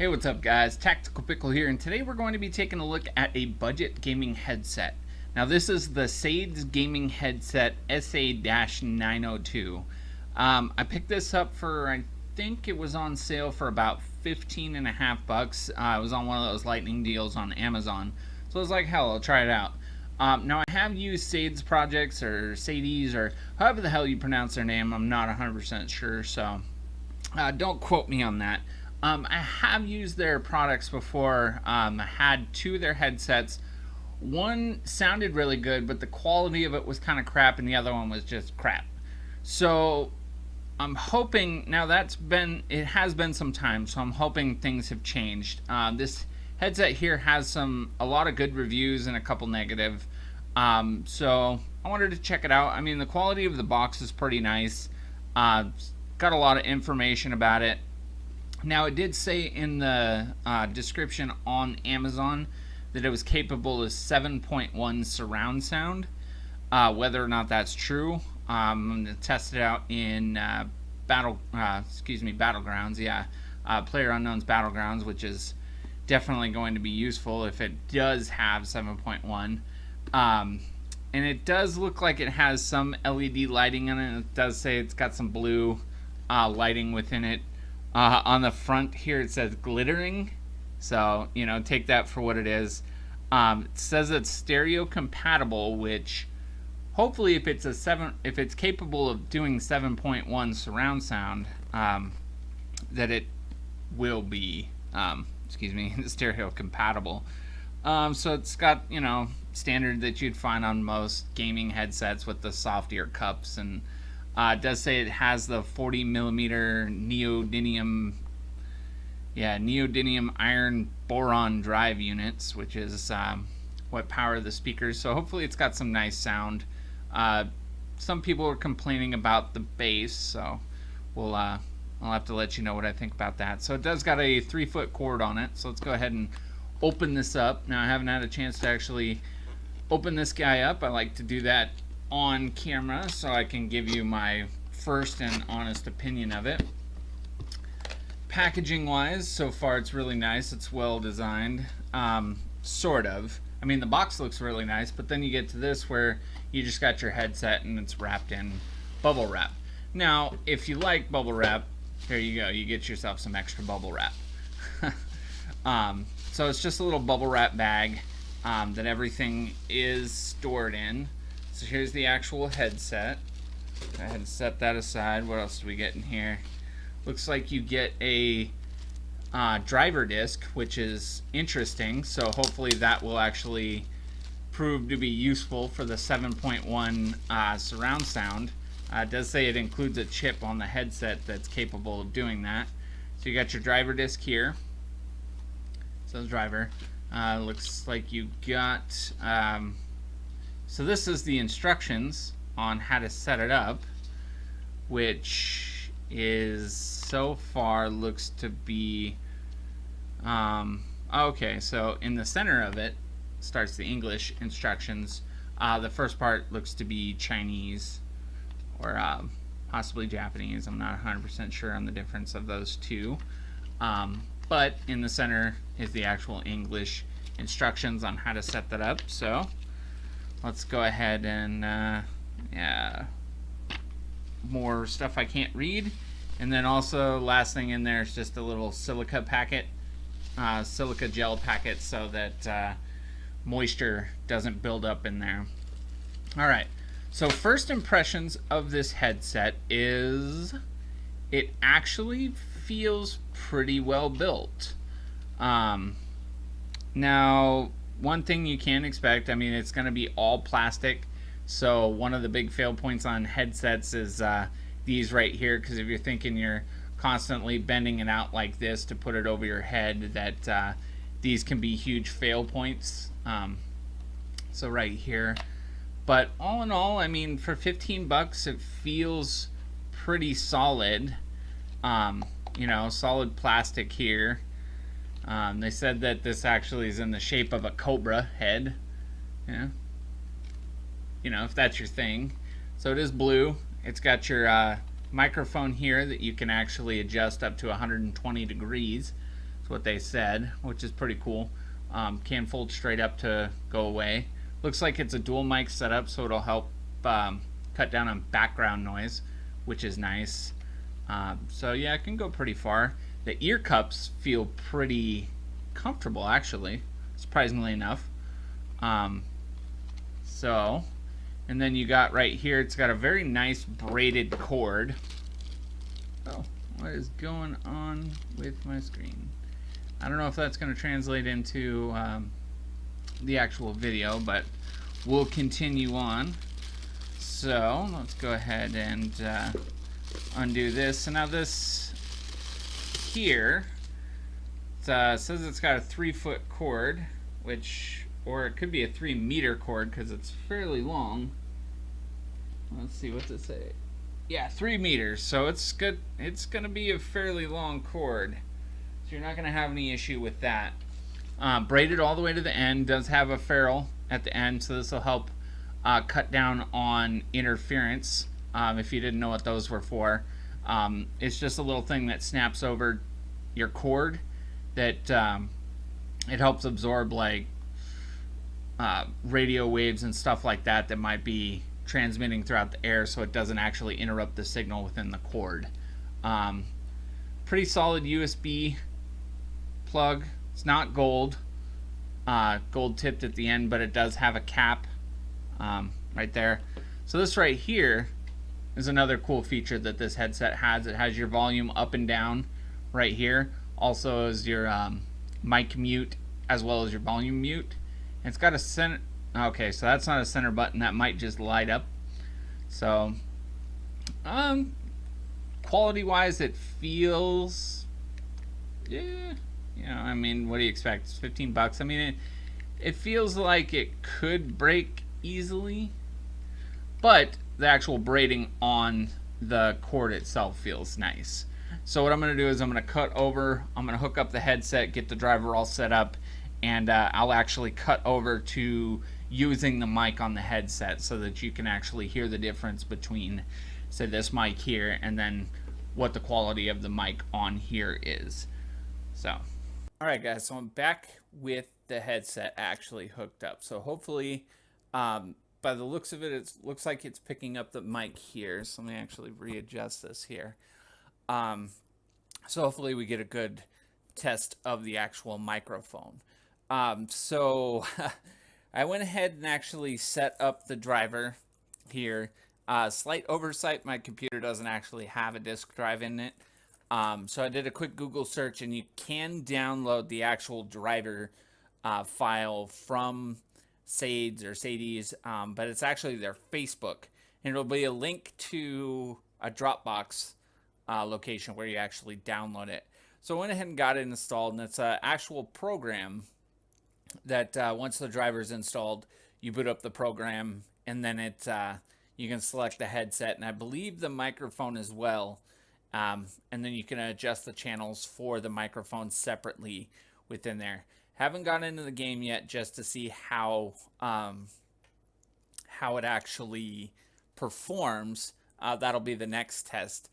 Hey, what's up guys? Tactical Pickle here, and today we're going to be taking a look at a budget gaming headset. Now this is the SADES gaming headset SA-902. I picked this up for, I think it was on sale for about 15 and a half bucks. It was on one of those lightning deals on Amazon. So I was like, hell, I'll try it out. Now I have used SADES projects, or SADES, or however the hell you pronounce their name. I'm not 100% sure, so don't quote me on that. I have used their products before. I had two of their headsets. One sounded really good, but the quality of it was kind of crap, and the other one was just crap. So I'm hoping, now it has been some time, so I'm hoping things have changed. This headset here has a lot of good reviews and a couple negative. So I wanted to check it out. I mean, the quality of the box is pretty nice. Got a lot of information about it. Now, it did say in the description on Amazon that it was capable of 7.1 surround sound. Whether or not that's true, I'm going to test it out in Battlegrounds. Yeah, PlayerUnknown's Battlegrounds, which is definitely going to be useful if it does have 7.1. And it does look like it has some LED lighting in it. It does say it's got some blue lighting within it. On the front here it says glittering, so take that for what it is. It says it's stereo compatible, which hopefully if it's capable of doing 7.1 surround sound, that it will be stereo compatible. So it's got standard that you'd find on most gaming headsets with the soft ear cups, and it does say it has the 40 millimeter neodymium iron boron drive units, which is what power the speakers. So hopefully it's got some nice sound. Some people are complaining about the bass, so I'll have to let you know what I think about that. So it does got a 3-foot cord on it. So let's go ahead and open this up. Now I haven't had a chance to actually open this guy up. I like to do that on camera so I can give you my first and honest opinion of it. Packaging wise, so far it's really nice. It's well designed, sort of. I mean, the box looks really nice, but then you get to this where you just got your headset and it's wrapped in bubble wrap. Now if you like bubble wrap, here you go, you get yourself some extra bubble wrap. So it's just a little bubble wrap bag that everything is stored in. So here's the actual headset. Go ahead and set that aside. What else do we get in here? Looks like you get a driver disc, which is interesting. So hopefully that will actually prove to be useful for the 7.1 surround sound. It does say it includes a chip on the headset that's capable of doing that. So you got your driver disc here. So driver. Looks like you got... So this is the instructions on how to set it up, which is so far looks to be okay. So in the center of it starts the English instructions. The first part looks to be Chinese or possibly Japanese. I'm not 100% sure on the difference of those two, but in the center is the actual English instructions on how to set that up. So let's go ahead and more stuff I can't read. And then also last thing in there is just a little silica packet, silica gel packet, so that moisture doesn't build up in there. Alright, so first impressions of this headset is it actually feels pretty well built. Now, one thing you can expect, I mean, it's going to be all plastic. So one of the big fail points on headsets is these right here, because if you're thinking you're constantly bending it out like this to put it over your head, that these can be huge fail points. So right here. But all in all, I mean, for 15 bucks, it feels pretty solid. Solid plastic here. They said that this actually is in the shape of a cobra head. Yeah. If that's your thing. So it is blue. It's got your microphone here that you can actually adjust up to 120 degrees. So what they said, which is pretty cool. Can fold straight up to go away. Looks like it's a dual mic setup, so it'll help cut down on background noise, which is nice. So yeah, it can go pretty far. The ear cups feel pretty comfortable, actually, surprisingly enough. And then you got right here, it's got a very nice braided cord. Oh, what is going on with my screen? I don't know if that's going to translate into the actual video, but we'll continue on. So let's go ahead and undo this. So now this here, it says it's got a 3-foot cord, or it could be a 3-meter cord because it's fairly long. Let's see, what's it say? Yeah, 3 meters. So it's good. It's going to be a fairly long cord, so you're not going to have any issue with that. Braided all the way to the end. Does have a ferrule at the end, so this will help cut down on interference. If you didn't know what those were for, it's just a little thing that snaps over your cord that it helps absorb like radio waves and stuff like that that might be transmitting throughout the air, so it doesn't actually interrupt the signal within the cord. Pretty solid USB plug. It's not gold tipped at the end, but it does have a cap right there. So this right here is another cool feature that this headset has. It has your volume up and down right here, also is your mic mute as well as your volume mute. And it's got a center. Okay, so that's not a center button. That might just light up. So, quality-wise, it feels, yeah, you know, I mean, what do you expect? It's 15 bucks. I mean, it feels like it could break easily, but the actual braiding on the cord itself feels nice. So what I'm going to do is I'm going to hook up the headset, get the driver all set up, and I'll actually cut over to using the mic on the headset so that you can actually hear the difference between, say, this mic here and then what the quality of the mic on here is. So, alright guys, so I'm back with the headset actually hooked up. So hopefully, by the looks of it, it looks like it's picking up the mic here. So let me actually readjust this here. So hopefully we get a good test of the actual microphone. So I went ahead and actually set up the driver here. Slight oversight, my computer doesn't actually have a disk drive in it. So I did a quick Google search, and you can download the actual driver file from SADES or SADES, but it's actually their Facebook. And it'll be a link to a Dropbox location where you actually download it. So I went ahead and got it installed, and it's an actual program that once the driver is installed, you boot up the program, and then you can select the headset, and I believe the microphone as well, and then you can adjust the channels for the microphone separately within there. Haven't gotten into the game yet just to see how it actually performs. That'll be the next test.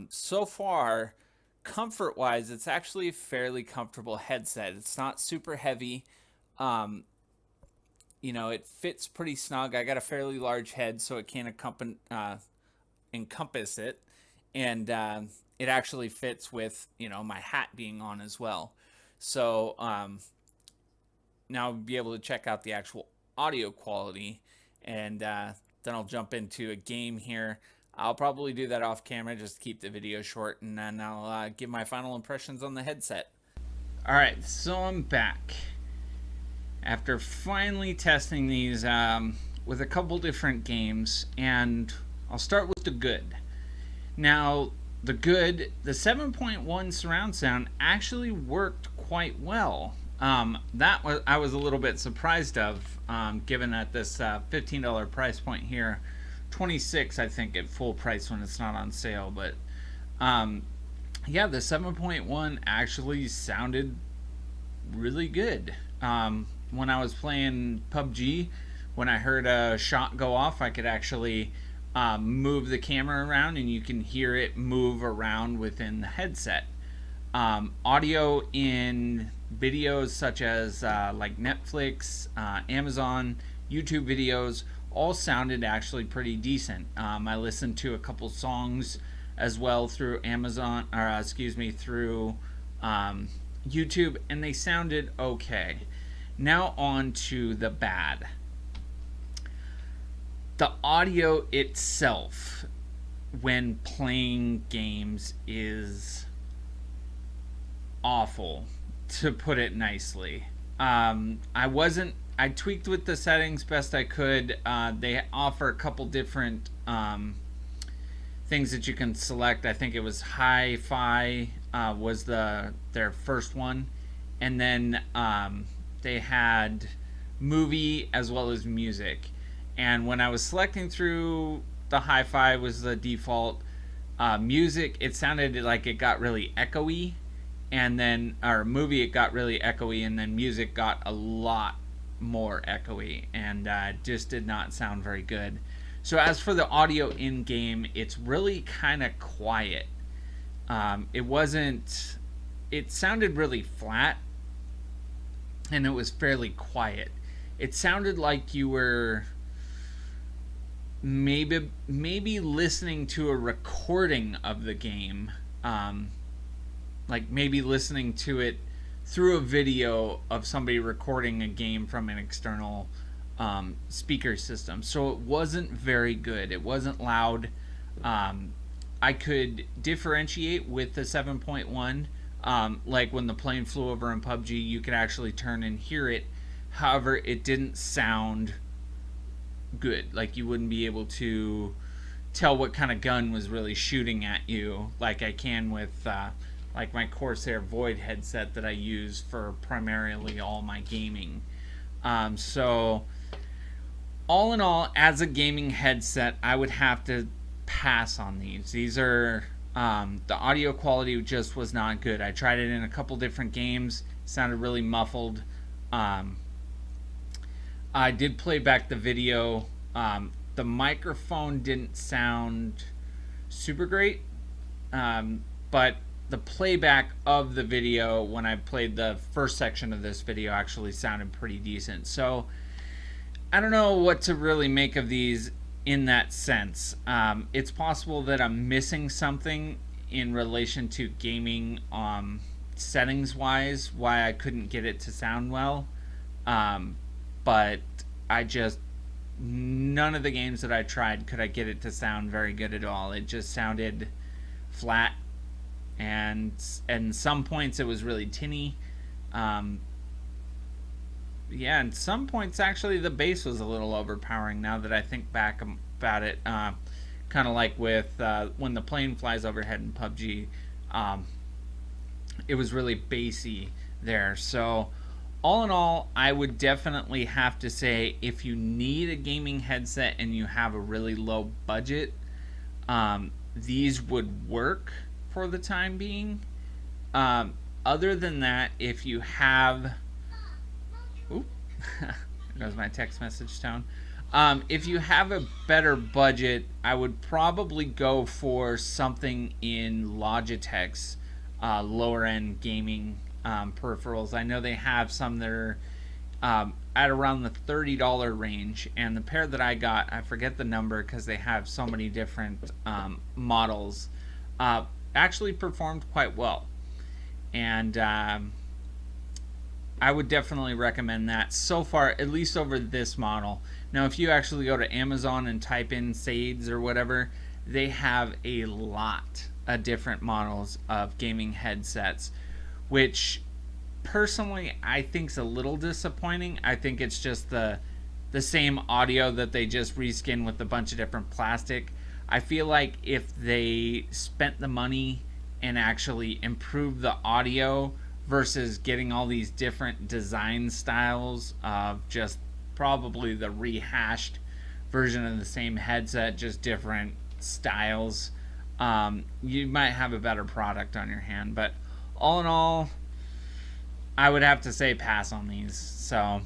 So far, comfort-wise, it's actually a fairly comfortable headset. It's not super heavy. You know, it fits pretty snug. I got a fairly large head, so it can encompass it, and it actually fits with, you know, my hat being on as well. So now I'll be able to check out the actual audio quality, and then I'll jump into a game here. I'll probably do that off camera just to keep the video short, and then I'll give my final impressions on the headset. Alright, so I'm back after finally testing these with a couple different games, and I'll start with the good. Now, the 7.1 surround sound actually worked quite well. I was a little bit surprised of, given at this $15 price point here. 26 I think at full price when it's not on sale, but yeah, the 7.1 actually sounded really good. When I was playing PUBG, when I heard a shot go off, I could actually move the camera around, and you can hear it move around within the headset. Audio in videos such as like Netflix, Amazon, YouTube videos all sounded actually pretty decent. I listened to a couple songs as well through Amazon, or excuse me, through YouTube, and they sounded okay. Now on to the bad. The audio itself when playing games is awful, to put it nicely. I tweaked with the settings best I could. They offer a couple different things that you can select. I think it was hi-fi was their first one, and then they had movie as well as music. And when I was selecting through, the hi-fi was the default. Music, it sounded like it got really echoey, and then or movie, it got really echoey, and then music got a lot more echoey, and just did not sound very good. So as for the audio in game, it's really kind of quiet. It sounded really flat, and it was fairly quiet. It sounded like you were maybe listening to a recording of the game, like maybe listening to it through a video of somebody recording a game from an external speaker system. So it wasn't very good. It wasn't loud. I could differentiate with the 7.1. Like when the plane flew over in PUBG, you could actually turn and hear it. However, it didn't sound good. Like you wouldn't be able to tell what kind of gun was really shooting at you like I can with like my Corsair Void headset that I use for primarily all my gaming. So all in all, as a gaming headset, I would have to pass on these. These are the audio quality just was not good. I tried it in a couple different games. It sounded really muffled. I did play back the video. The microphone didn't sound super great, but the playback of the video when I played the first section of this video actually sounded pretty decent. So I don't know what to really make of these in that sense. It's possible that I'm missing something in relation to gaming settings wise, why I couldn't get it to sound well. But none of the games that I tried could I get it to sound very good at all. It just sounded flat, and some points it was really tinny. Yeah, and some points actually the bass was a little overpowering now that I think back about it. Kind of like with when the plane flies overhead in PUBG, it was really bassy there. So all in all, I would definitely have to say if you need a gaming headset and you have a really low budget, these would work for the time being. Other than that, if you have... Oop, there goes my text message tone. If you have a better budget, I would probably go for something in Logitech's lower end gaming peripherals. I know they have some that are at around the $30 range, and the pair that I got, I forget the number because they have so many different models, actually performed quite well. And I would definitely recommend that so far, at least over this model. Now, if you actually go to Amazon and type in SADES or whatever, they have a lot of different models of gaming headsets, which personally I think is a little disappointing. I think it's just the same audio that they just reskin with a bunch of different plastic. I feel like if they spent the money and actually improved the audio versus getting all these different design styles of just probably the rehashed version of the same headset, just different styles, you might have a better product on your hand. But all in all, I would have to say pass on these. So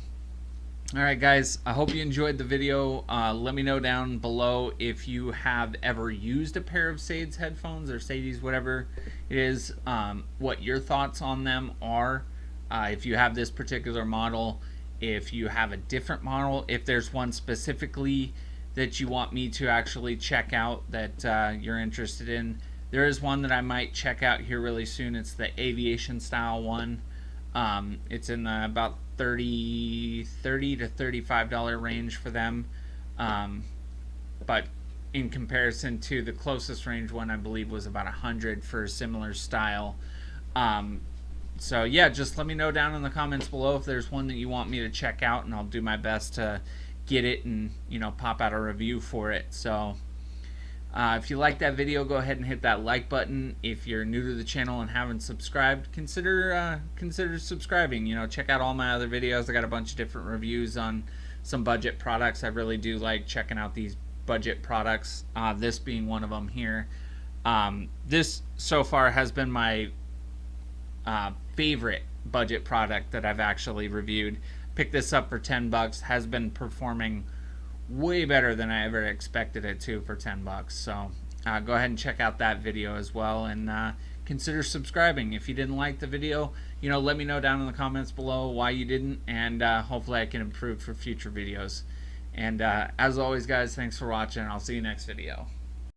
Alright guys, I hope you enjoyed the video. Let me know down below if you have ever used a pair of SADES headphones or SADES, whatever it is, what your thoughts on them are. If you have this particular model, if you have a different model, if there's one specifically that you want me to actually check out that you're interested in. There is one that I might check out here really soon. It's the aviation style one. It's in about $30 to $35 range for them, but in comparison to the closest range one, I believe was about $100 for a similar style. So yeah, just let me know down in the comments below if there's one that you want me to check out, and I'll do my best to get it and pop out a review for it. So if you like that video, go ahead and hit that like button. If you're new to the channel and haven't subscribed, consider subscribing. Check out all my other videos. I got a bunch of different reviews on some budget products. I really do like checking out these budget products, this being one of them here. This so far has been my favorite budget product that I've actually reviewed. Picked this up for 10 bucks. Has been performing way better than I ever expected it to for 10 bucks. So go ahead and check out that video as well, and consider subscribing. If you didn't like the video, let me know down in the comments below why you didn't, and hopefully I can improve for future videos. And as always guys, thanks for watching. I'll see you next video.